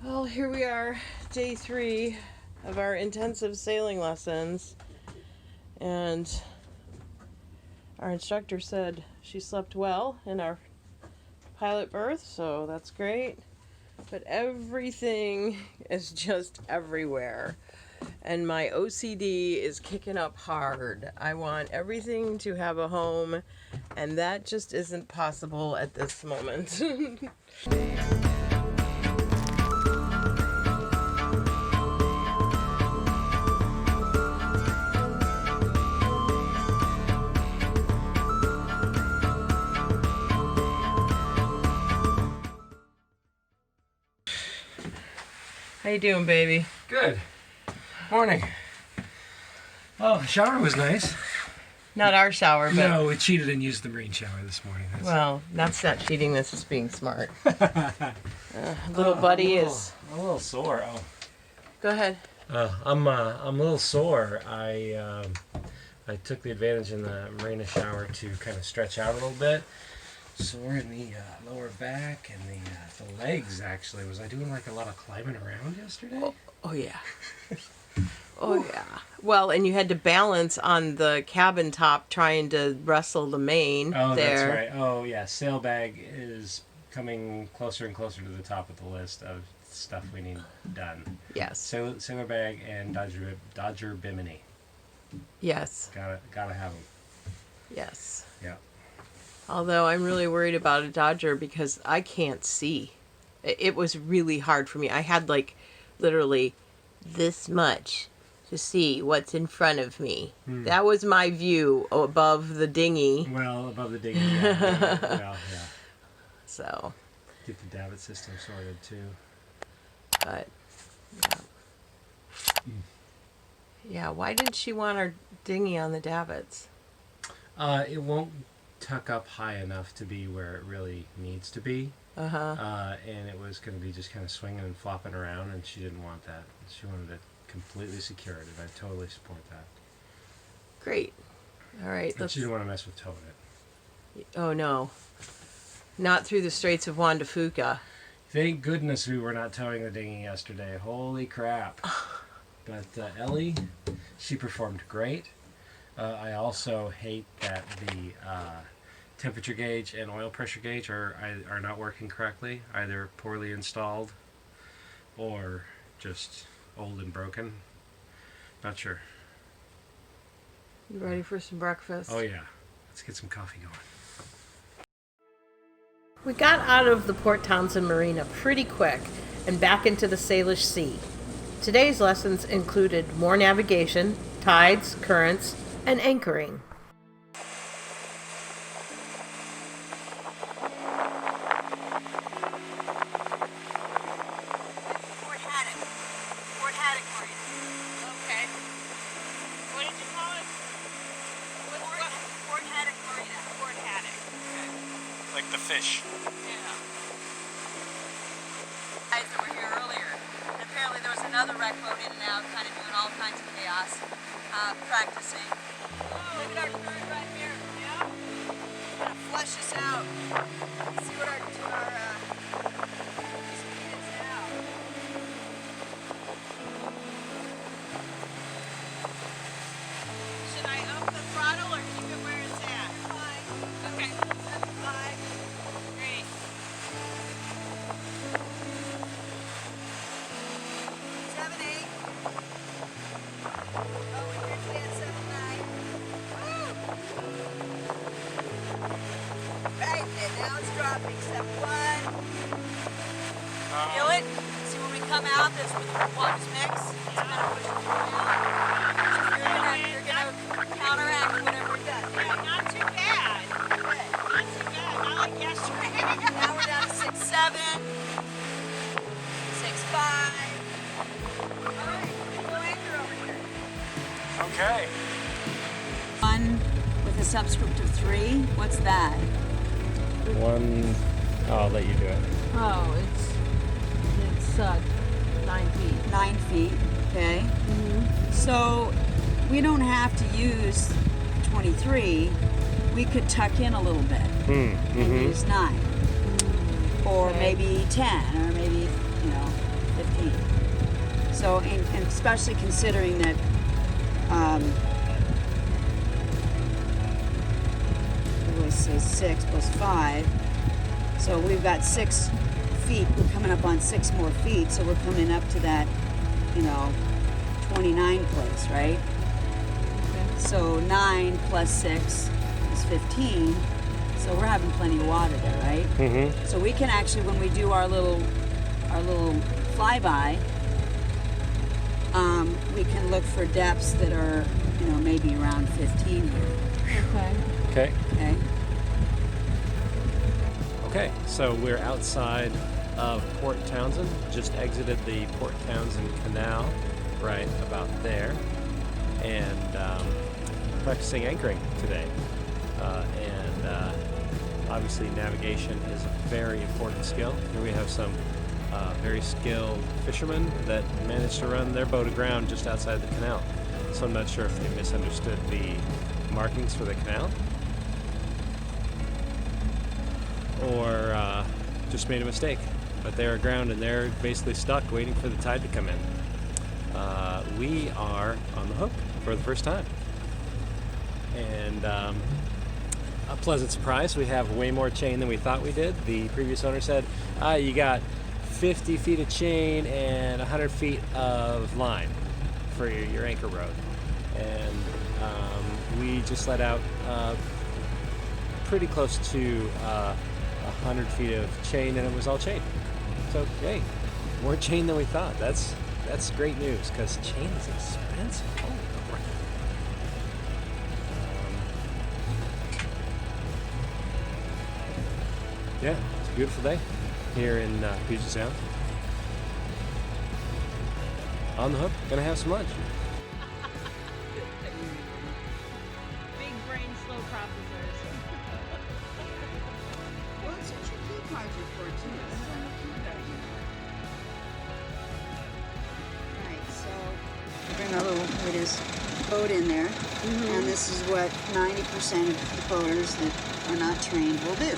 Well, here we are, day 3 of our intensive sailing lessons, and our instructor said she slept well in our pilot berth, so that's great. But everything is just everywhere, and my OCD is kicking up hard. I want everything to have a home, and that just isn't possible at this moment. How you doing, baby? Good. Morning. Oh, the shower was nice. Not our shower, but... No, we cheated and used the marine shower this morning. Well, that's not cheating, that's just being smart. Little buddy is... I'm a little sore. Oh. Go ahead. I'm a little sore. I took the advantage in the marina shower to kind of stretch out a little bit. Sore in the lower back and the legs, actually. Was I doing like a lot of climbing around yesterday? Oh yeah. Oh yeah. Well, and you had to balance on the cabin top trying to wrestle the main there. That's right. Oh yeah, sailbag is coming closer and closer to the top of the list of stuff we need done. Yes. Sailor bag and Dodger Bimini. Yes. Gotta have them. Yes. Yeah. Although I'm really worried about a Dodger because I can't see. It was really hard for me. I had like literally this much to see what's in front of me. That was my view above the dinghy. Well, above the dinghy, yeah. Yeah. So. Get the davit system sorted too. But, yeah. Yeah, why didn't she want our dinghy on the davits? It won't tuck up high enough to be where it really needs to be. And it was going to be just kind of swinging and flopping around, and she didn't want that. She wanted it completely secured, and I totally support that. Great. All right. And she didn't want to mess with towing it. Oh, no. Not through the Straits of Juan de Fuca. Thank goodness we were not towing the dinghy yesterday. Holy crap. But Ellie, she performed great. I also hate that the temperature gauge and oil pressure gauge are not working correctly, either poorly installed or just old and broken. Not sure. You ready for some breakfast? Oh yeah. Let's get some coffee going. We got out of the Port Townsend Marina pretty quick and back into the Salish Sea. Today's lessons included more navigation, tides, currents, and anchoring. Like the fish. Yeah. Guys that were here earlier. And apparently there was another wreck boat in and out, kind of doing all kinds of chaos, practicing. Oh, look at our crew right here. Yeah. Gonna flush us out. See what our speed is now. Should I up the throttle or keep it where it's at? Fine. Okay. 7.5. Great. 7.8. Oh, and here's the 7.9. Woo! Right, and now it's dropping. 7.1. Feel it? See when we come out, this with the waters mix. It's gonna push it around. You're gonna counteract whatever it does. Yeah, not too bad. Good. Not too bad. Not like yesterday. Now we're down to 6.7. 6.5. Alright, go anchor over here. Okay. 1 with a subscript of 3. What's that? I'll let you do it. Oh, it's 9 feet. 9 feet, okay. So we don't have to use 23. We could tuck in a little bit and use 9. Or maybe 10, or maybe, feet. So, and especially considering that we always say 6 plus 5. So we've got 6 feet. We're coming up on 6 more feet. So we're coming up to that, 29 place, right? So 9 plus 6 is 15. So we're having plenty of water there, right? Mm-hmm. So we can actually, when we do our little flyby, we can look for depths that are, maybe around 15 here. Okay. Okay. Okay. Okay, so we're outside of Port Townsend. Just exited the Port Townsend Canal, right about there, and practicing anchoring today. Obviously, navigation is a very important skill. Here we have some very skilled fishermen that managed to run their boat aground just outside the canal. So I'm not sure if they misunderstood the markings for the canal, or just made a mistake. But they're aground and they're basically stuck waiting for the tide to come in. We are on the hook for the first time. And a pleasant surprise, we have way more chain than we thought we did. The previous owner said, you got 50 feet of chain and 100 feet of line for your anchor road. And we just let out pretty close to 100 feet of chain, and it was all chain. So, hey, more chain than we thought. That's great news, because chain is expensive. Holy crap. Yeah, it's a beautiful day here in Puget Sound. On the hook, gonna have some lunch. Big brain, slow processors. Well, it's what your key cards are for, too. Right, so we bring our little latest boat in there, and this is what 90% of the boaters that are not trained will do.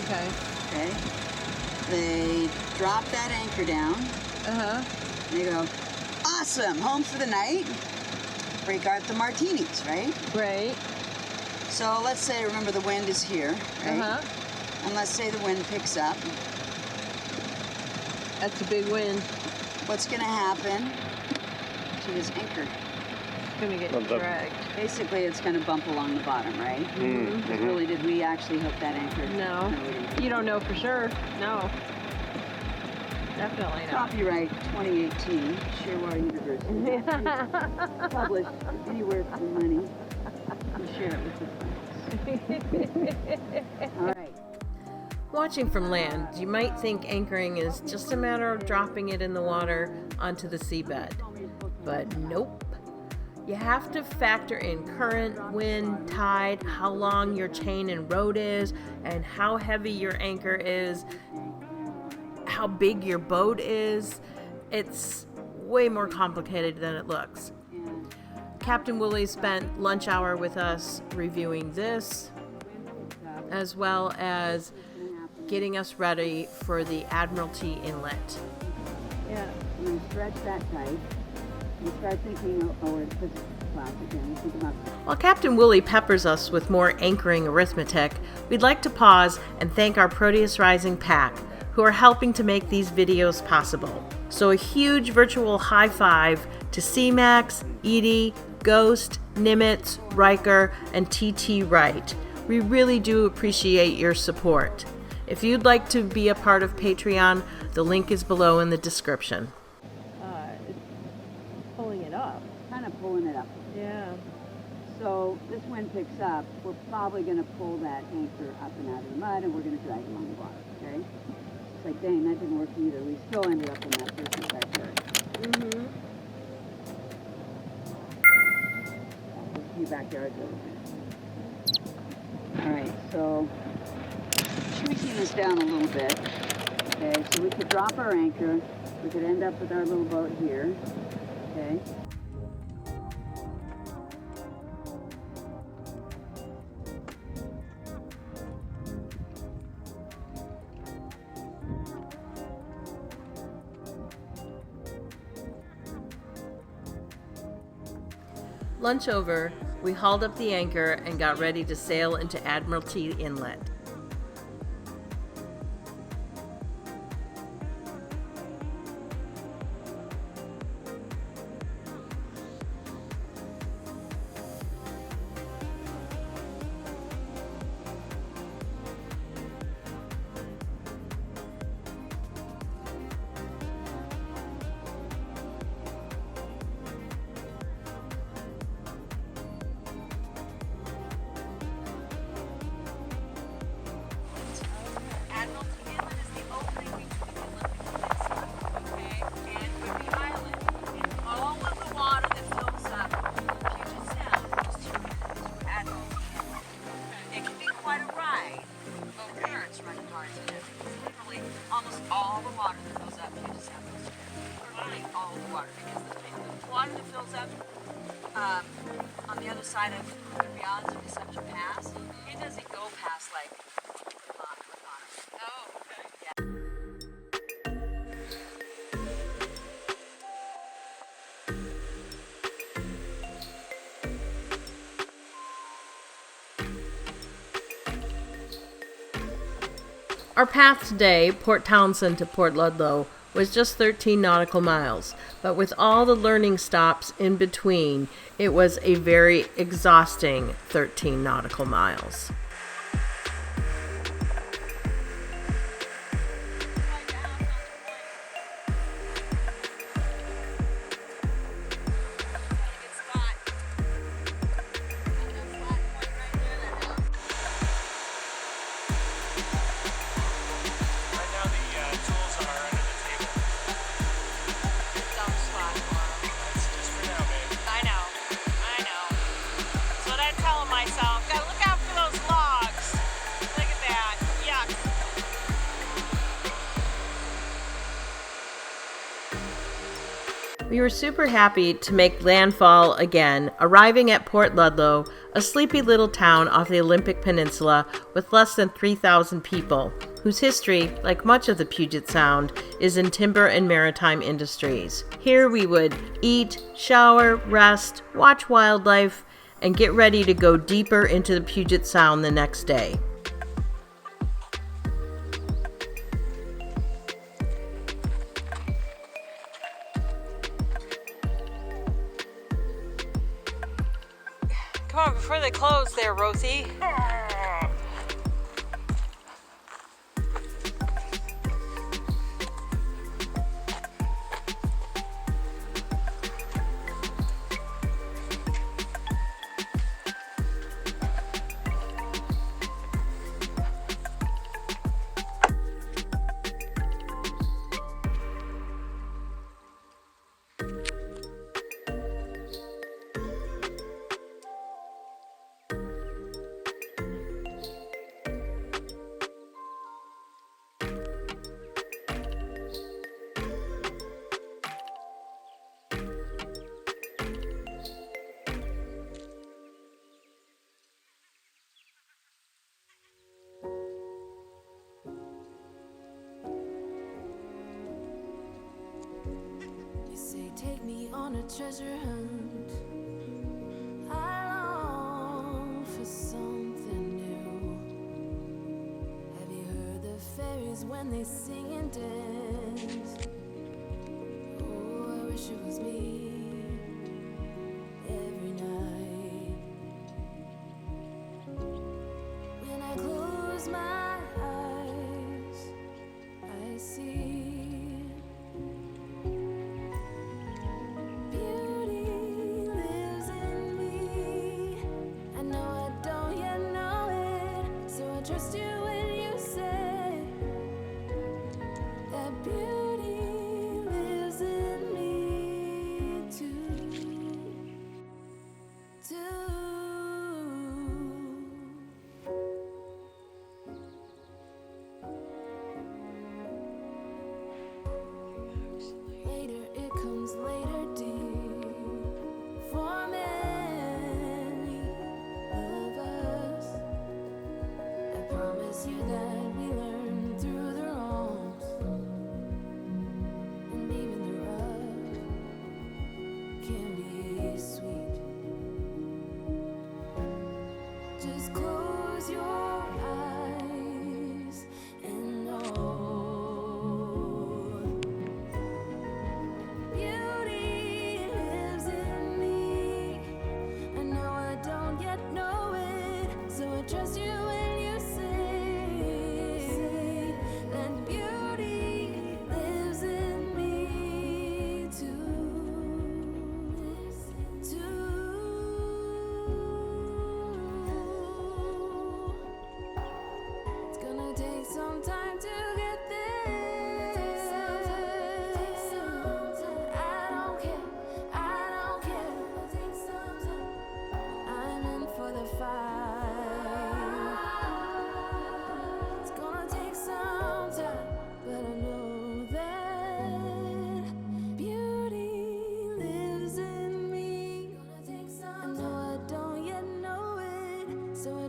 Okay. Okay? They drop that anchor down, they go, awesome, home for the night. Break out the martinis, right? Great. So let's say, remember, the wind is here, right? And let's say the wind picks up. That's a big win. What's going to happen to this anchor? It's gonna get dragged. Basically, it's going to bump along the bottom, right? Because really, did we actually hook that anchor? No. We didn't. You don't know for sure. No. Definitely not. Copyright 2018, Sherwood University. Published anywhere for the money. We'll share it with the friends. All right. Watching from land, you might think anchoring is just a matter of dropping it in the water onto the seabed. But nope. You have to factor in current, wind, tide, how long your chain and rode is, and how heavy your anchor is, how big your boat is. It's way more complicated than it looks. Captain Woolley spent lunch hour with us reviewing this, as well as getting us ready for the Admiralty Inlet. Yeah, you stretch that tight. You start thinking, it's just class again. You think about. While Captain Woolley peppers us with more anchoring arithmetic, we'd like to pause and thank our Proteus Rising pack, who are helping to make these videos possible. So a huge virtual high five to C-Max, Edie, Ghost, Nimitz, Riker, and TT Wright. We really do appreciate your support. If you'd like to be a part of Patreon, the link is below in the description. It's pulling it up. Kind of pulling it up. Yeah. So this wind picks up, we're probably going to pull that anchor up and out of the mud, and we're going to drag it along the water, okay? It's like, dang, that didn't work either. We still ended up in that business backyard. Few backyards over there. All right, so shrinking this down a little bit. Okay, so we could drop our anchor. We could end up with our little boat here. Okay. Lunch over, we hauled up the anchor and got ready to sail into Admiralty Inlet. On the other side of beyond the Deception Pass, it doesn't go past like Lacana. Oh, okay. Yeah. Our path today, Port Townsend to Port Ludlow, was just 13 nautical miles, but with all the learning stops in between, it was a very exhausting 13 nautical miles. We were super happy to make landfall again, arriving at Port Ludlow, a sleepy little town off the Olympic Peninsula with less than 3,000 people, whose history, like much of the Puget Sound, is in timber and maritime industries. Here we would eat, shower, rest, watch wildlife, and get ready to go deeper into the Puget Sound the next day. Come on, before they close there, Rosie. Take me on a treasure hunt. I long for something new. Have you heard the fairies when they sing and dance? Oh, I wish it was me every night. When I close my eyes, I see trust you when you say that beauty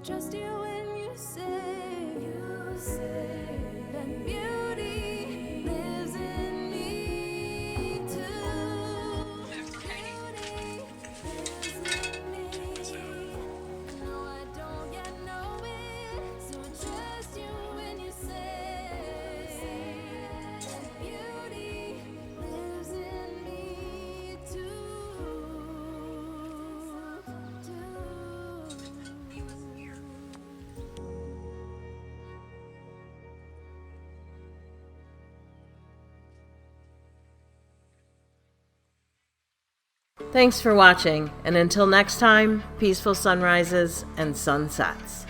trust you when you say that beauty lives in me too. Beauty lives in me. No, I don't yet know it, so I trust you when you say that beauty lives in me too. Thanks for watching, and until next time, peaceful sunrises and sunsets.